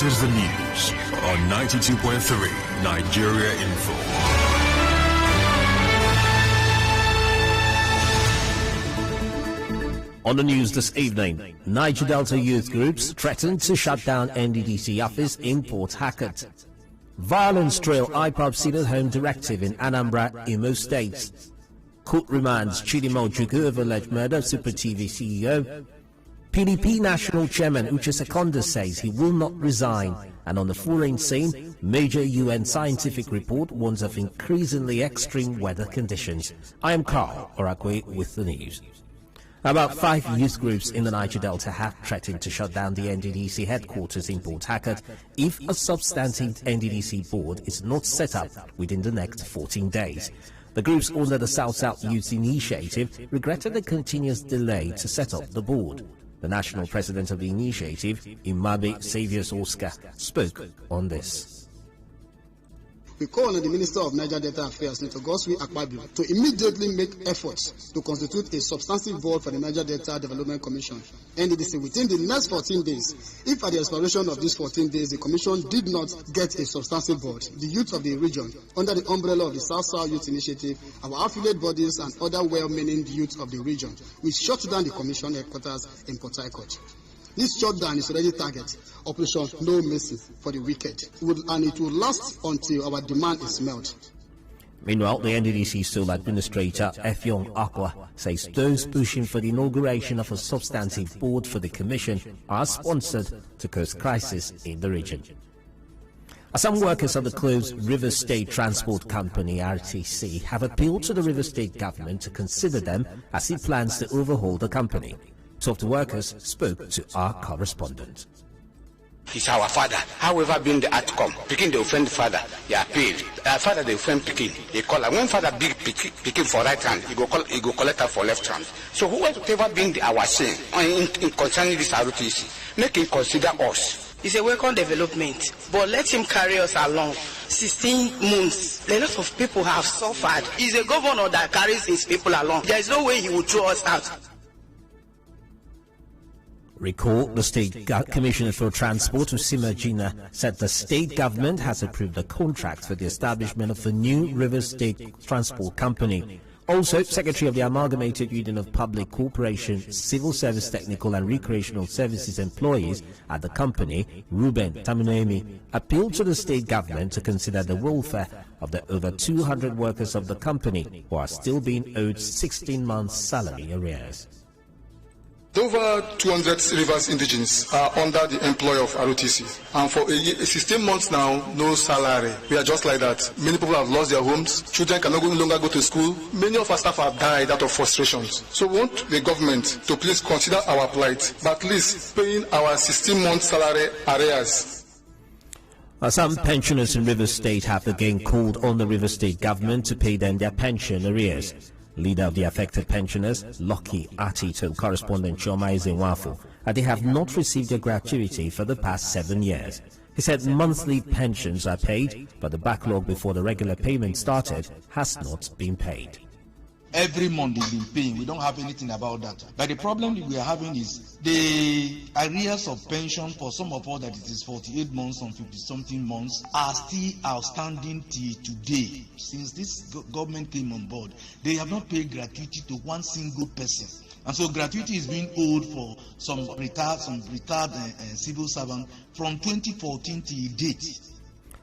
is the news on 92.3 Nigeria Info. On the news this evening, Niger Delta youth groups threatened to shut down NDDC office in Port Harcourt. Violence trail IPOB seated home directive in Anambra, Imo State. Court remands Chidima Ojukwu over alleged murder of Super TV CEO. PDP National Chairman Uche Seconda says he will not resign. And on the foreign scene, major UN scientific report warns of increasingly extreme weather conditions. I am Carl Orakwue with the news. About 5 youth groups in the Niger Delta have threatened to shut down the NDDC headquarters in Port Harcourt if a substantive NDDC board is not set up within the next 14 days. The groups under the South-South Youth Initiative regretted the continuous delay to set up the board. The national president of the initiative, Imabe Saviors Oscar, spoke on this. We call on the Minister of Niger Delta Affairs, Senator Goswi Akpabio, to immediately make efforts to constitute a substantive board for the Niger Delta Development Commission, NDDC, within the next 14 days. If at the expiration of these 14 days, the Commission did not get a substantive board, the youth of the region, under the umbrella of the South-South Youth Initiative, our affiliate bodies and other well-meaning youth of the region, we shut down the Commission headquarters in Port Harcourt. This shutdown is already targeted Operation No Mercy for the wicked, and it will last until our demand is met. Meanwhile, the NDDC sole administrator, Effiong Akwa, says those pushing for the inauguration of a substantive board for the commission are sponsored to cause crisis in the region. Some workers of the closed River State Transport Company, RTC, have appealed to the River State government to consider them as it plans to overhaul the company. Some of the workers spoke to our correspondent. He's our father. However, being the outcome, picking the offend father, he appealed. Father the offend picking, he call her. When father big picking for right hand, he go collect her for left hand. So whoever being our sin in concerning this RTC, make him consider us. It's a welcome development, but let him carry us along. 16 months, a lot of people have suffered. He's a governor that carries his people along. There is no way he will throw us out. Recall, the State Commissioner for Transport, Usima Gina, said the state government has approved a contract for the establishment of a new River State Transport Company. Also, Secretary of the Amalgamated Union of Public Corporation, Civil Service Technical and Recreational Services employees at the company, Ruben Tamunemi, appealed to the state government to consider the welfare of the over 200 workers of the company who are still being owed 16 months' salary arrears. Over 200 rivers indigenes are under the employ of ROTC, and for 16 months now, no salary. We are just like that. Many people have lost their homes. Children can no longer go to school. Many of our staff have died out of frustrations. So we want the government to please consider our plight, but at least paying our 16-month salary arrears. Some pensioners in River State have again called on the River State government to pay them their pension arrears. Leader of the affected pensioners, Lucky Ati, told correspondent Choma Ezenwafo that they have not received their gratuity for the past 7 years. He said monthly pensions are paid, but the backlog before the regular payment started has not been paid. Every month they've been paying. We don't have anything about that. But the problem we are having is the arrears of pension for some of us that it is 48 months and 50-something months are still outstanding till today. Since this government came on board, they have not paid gratuity to one single person. And so gratuity is being owed for some retired civil servant from 2014 till date.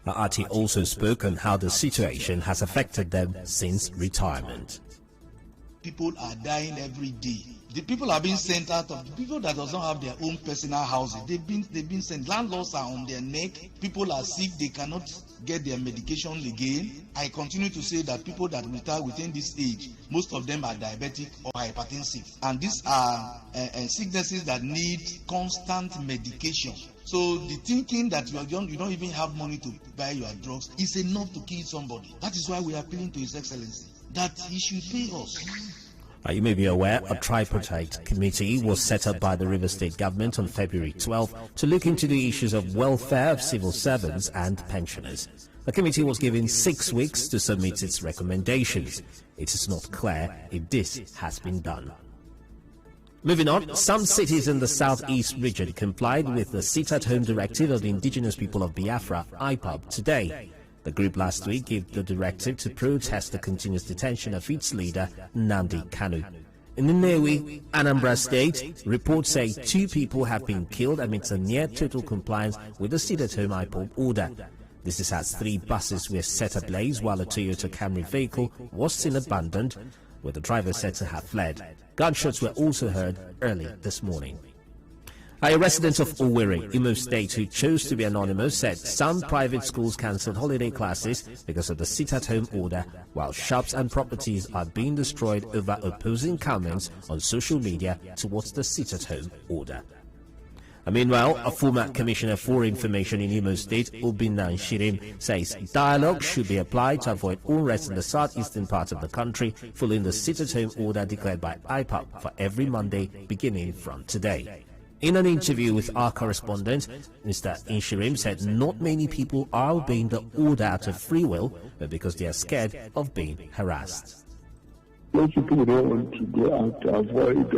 Ati also spoke on how the situation has affected them since retirement. People are dying every day. The people are being sent out of. The people that does not have their own personal houses, they've been sent. Landlords are on their neck. People are sick. They cannot get their medication again. I continue to say that people that retire within this age, most of them are diabetic or hypertensive, and these are sicknesses that need constant medication. So the thinking that you don't even have money to buy your drugs is enough to kill somebody. That is why we are appealing to His Excellency that he should pay us. You may be aware a tripartite committee was set up by the River State government on February 12 to look into the issues of welfare of civil servants and pensioners. The committee was given 6 weeks to submit its recommendations. It is not clear if this has been done. Moving on, some cities in the southeast region complied with the sit-at-home directive of the indigenous people of Biafra, IPOB, today. The group last week gave the directive to protest the continuous detention of its leader, Nnamdi Kanu. In Nnewi, Anambra State, reports say 2 people have been killed amidst a near-total compliance with the sit-at-home IPOB order. This is as 3 buses were set ablaze while a Toyota Camry vehicle was seen abandoned, with the driver said to have fled. Gunshots were also heard early this morning. A resident of Owerri, Imo State, who chose to be anonymous, said some private schools cancelled holiday classes because of the sit-at-home order, while shops and properties are being destroyed over opposing comments on social media towards the sit-at-home order. Meanwhile, a former Commissioner for Information in Imo State, Obinan Shirim, says dialogue should be applied to avoid unrest in the southeastern part of the country following the sit-at-home order declared by IPOB for every Monday beginning from today. In an interview with our correspondent, Mr. Inshirim said not many people are obeying the order out of free will, but because they are scared of being harassed. Most people don't want to go out to avoid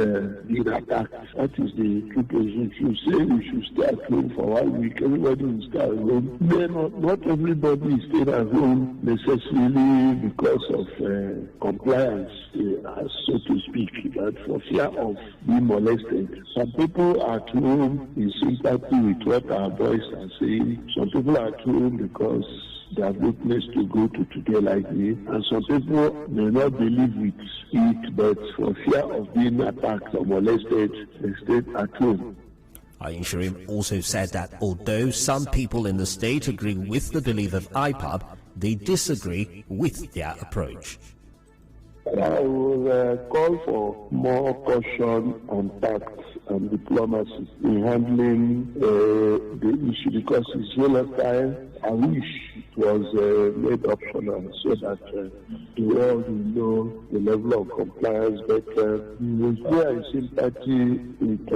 being attacked. That is the true position. If you say we should stay at home for 1 week, everybody will stay at home. Then not everybody is staying at home necessarily because of compliance, so to speak, but for fear of being molested. Some people are at home in sympathy with what our boys are saying. Some people are at home because they have witnessed to go to today like me, and some people may not believe it, but for fear of being attacked or molested, they stay at home. Inshirim also said that although some people in the state agree with the belief of IPOB, they disagree with their approach. I will call for more caution and tact and diplomacy in handling the issue, because it's volatile. I wish it was made optional so that the world will know the level of compliance. But we are in sympathy with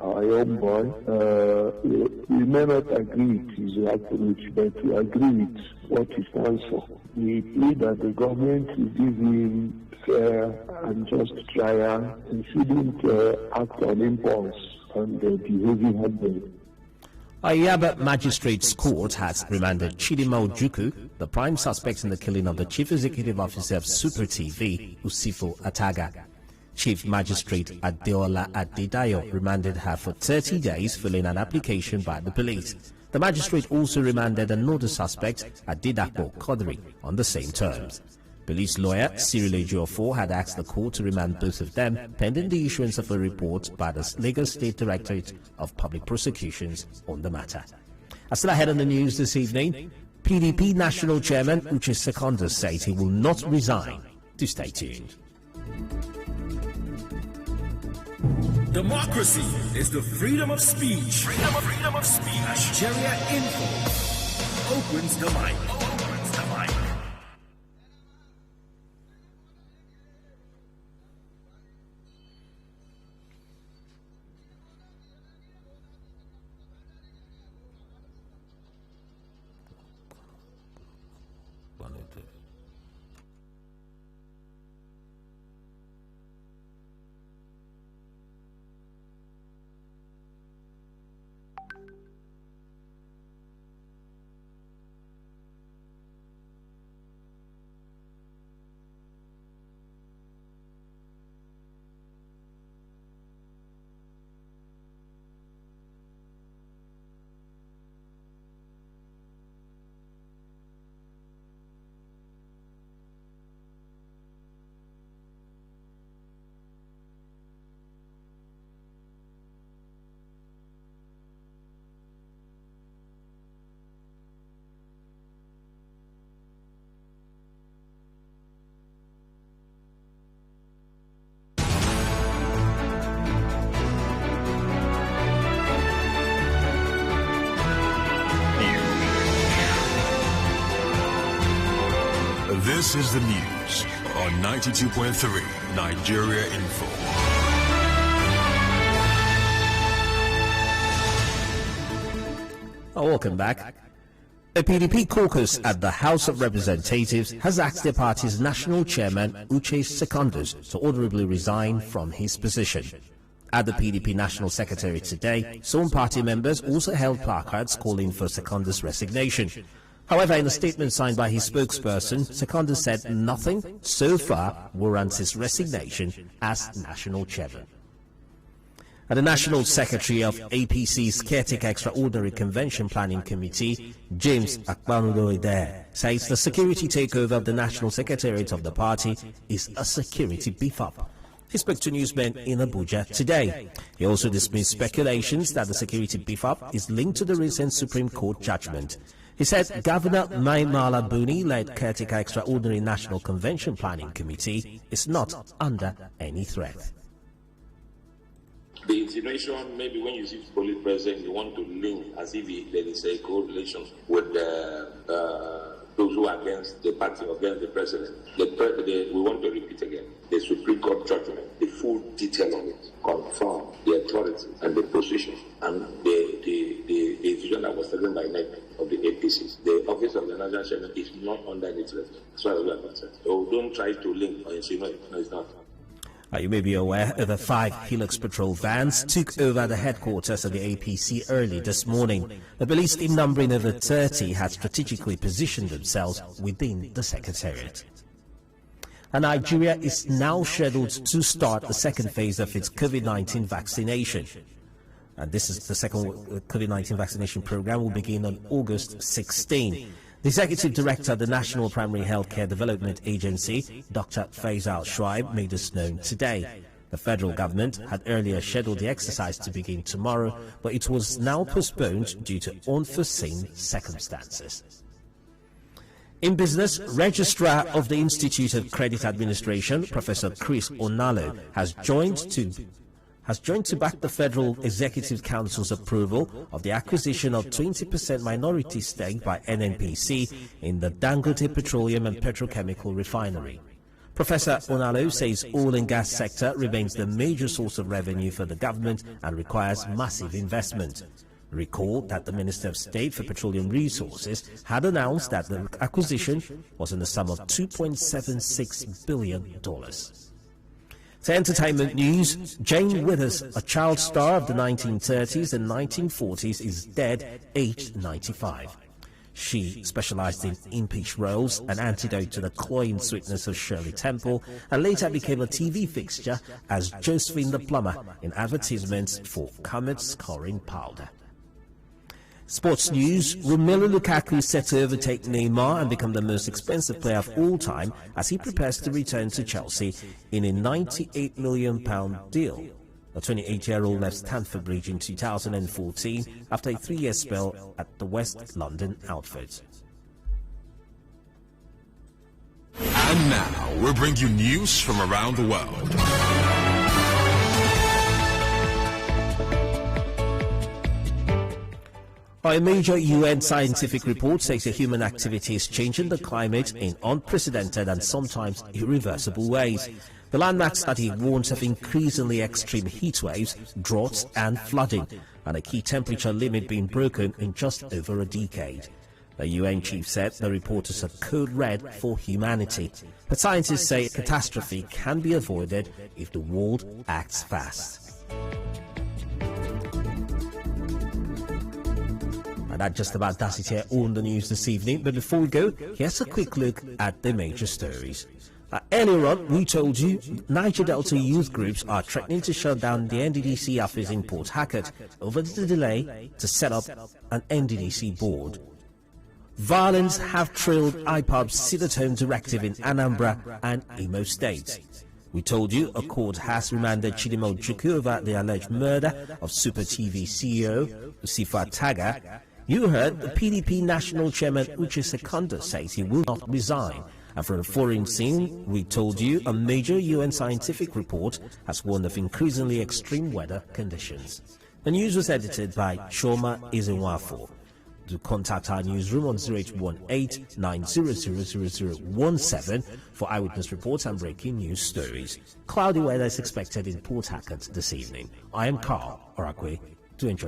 our young boy. We may not agree with his approach, but we agree with what he stands for. We plead that the government will give him fair and just trial and shouldn't act on impulse and be heavy-handed. Yaba Magistrates Court has remanded Chidima Ojukwu, the prime suspect in the killing of the Chief Executive Officer of Super TV, Usifo Ataga. Chief Magistrate Adeola Adedayo remanded her for 30 days following an application by the police. The magistrate also remanded another suspect, Adedapo Kodri, on the same terms. Police lawyer Cyril Ejiofor had asked the court to remand both of them pending the issuance of a report by the Lagos State Directorate of Public Prosecutions on the matter. Still ahead on the news this evening, PDP National Chairman Uche Secondus says he will not resign. To stay tuned. Democracy is the freedom of speech. Freedom of speech. Nigeria Info opens the mic. This is the news on 92.3 Nigeria Info. Welcome back. A PDP caucus at the House of Representatives has asked the party's national chairman, Uche Secondus, to orderably resign from his position. At the PDP National Secretariat today, some party members also held placards calling for Seconda's resignation. However, in a statement signed by his spokesperson, Seconda said nothing so far warrants his resignation as national chairman. And the National Secretary of APC's Caretaker Extraordinary Convention Planning Committee, James Akpanuloide, says the security takeover of the National Secretariat of the party is a security beef-up. He spoke to newsmen in Abuja today. He also dismissed speculations that the security beef-up is linked to the recent Supreme Court judgment. He said Governor Mai Mala Buni-led Caretaker Extraordinary National Convention Planning Committee is not under any threat. The insinuation, maybe when you see police presence, you want to link as if there is a correlation with those who are against the party, against the president. We want to repeat again. The Supreme Court judgment, the full detail of it, confirm the authority and the position and the decision that was taken by NEC of the APCs. The office of the national chairman is not under any threat, as far as we are concerned. So don't try to link or insinuate. No, it's not. You may be aware over 5 Helix patrol vans took over the headquarters of the APC early this morning. The police team, numbering over 30, had strategically positioned themselves within the Secretariat. And Nigeria is now scheduled to start the second phase of its COVID-19 vaccination. And this is the second COVID-19 vaccination program will begin on August 16. The Executive Director of the National Primary Healthcare Development Agency, Dr. Faisal Shuaib, made this known today. The federal government had earlier scheduled the exercise to begin tomorrow, but it was now postponed due to unforeseen circumstances. In business, Registrar of the Institute of Credit Administration, Professor Chris Onalo, has joined to back the Federal Executive Council's approval of the acquisition of 20% minority stake by NNPC in the Dangote Petroleum and Petrochemical Refinery. Professor Onalo says oil and gas sector remains the major source of revenue for the government and requires massive investment. Recall that the Minister of State for Petroleum Resources had announced that the acquisition was in the sum of $2.76 billion. To entertainment news, Jane Withers, a child star of the 1930s and 1940s, is dead, aged 95. She specialized in impeach roles, an antidote to the cloying sweetness of Shirley Temple, and later became a TV fixture as Josephine the Plumber in advertisements for Comet scoring powder. Sports news, Romelu Lukaku is set to overtake Neymar and become the most expensive player of all time as he prepares to return to Chelsea in a £98 million deal. The 28-year-old left Stamford Bridge in 2014 after a 3-year spell at the West London outfit. And now, we'll bring you news from around the world. A major UN scientific report says that human activity is changing the climate in unprecedented and sometimes irreversible ways. The landmark study warns of increasingly extreme heat waves, droughts and flooding, and a key temperature limit being broken in just over a decade. The UN chief said the report is a code red for humanity. But scientists say catastrophe can be avoided if the world acts fast. And that just about does it here on the news this evening. But before we go, here's a quick look at the major stories. Earlier on, we told you Niger Delta youth groups are threatening to shut down the NDDC office in Port Harcourt over the delay to set up an NDDC board. Violence have trailed IPOB's sit-at-home directive in Anambra and Imo states. We told you a court has remanded Chidimo Ojukwu over the alleged murder of Super TV CEO Sifa Taga. You heard the PDP national chairman Uche Seconda says he will not resign. And from the foreign scene, we told you a major UN scientific report has warned of increasingly extreme weather conditions. The news was edited by Shoma Izenwafo. To contact our newsroom on 0818-900017 for eyewitness reports and breaking news stories. Cloudy weather is expected in Port Harcourt this evening. I am Carl Orakwue. To enjoy